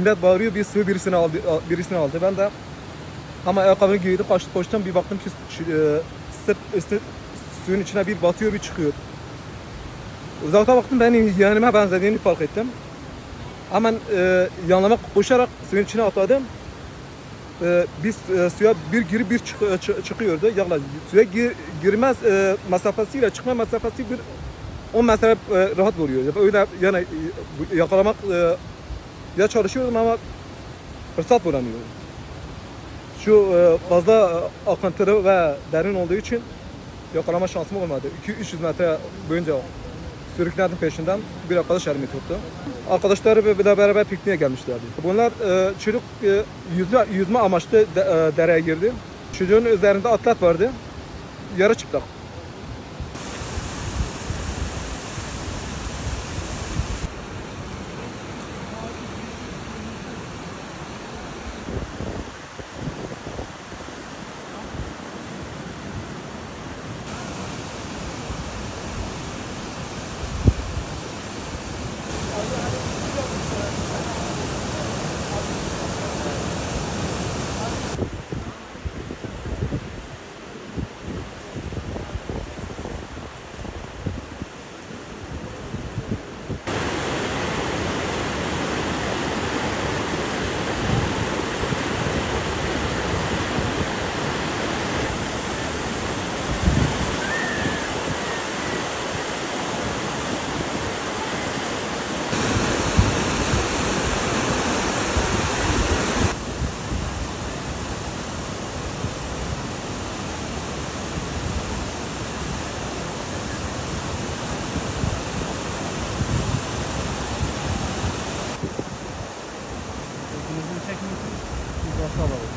millet bağırıyor, bir suyu birisini aldı. Ben de ama ayakkabını giydim, koştum, bir baktım ki sırt üstü suyun içine bir batıyor, bir çıkıyor. Uzakta baktım, benim yeğenime benzediğini fark ettim. Hemen yanlama koşarak suyun içine atladım. Biz suya bir girip bir çıkıyordu. Yani suya girmez mesafesiyle çıkma mesafesi bir 10 metre rahat vuruyor. Öyle yani yakalamak ya çalışıyordum ama fırsat bulamıyorum. Şu fazla akıntılı ve derin olduğu için yakalama şansım olmadı. 200-300 metre boyunca sürükledim peşinden. Bir arkadaş elimi tuttu. Arkadaşları bile beraber pikniğe gelmişlerdi. Bunlar çocuk yüzme amaçlı dereye girdi. Çocuğun üzerinde atlet vardı. Yarı çıplak. Çekmesin. Biz başka alalım.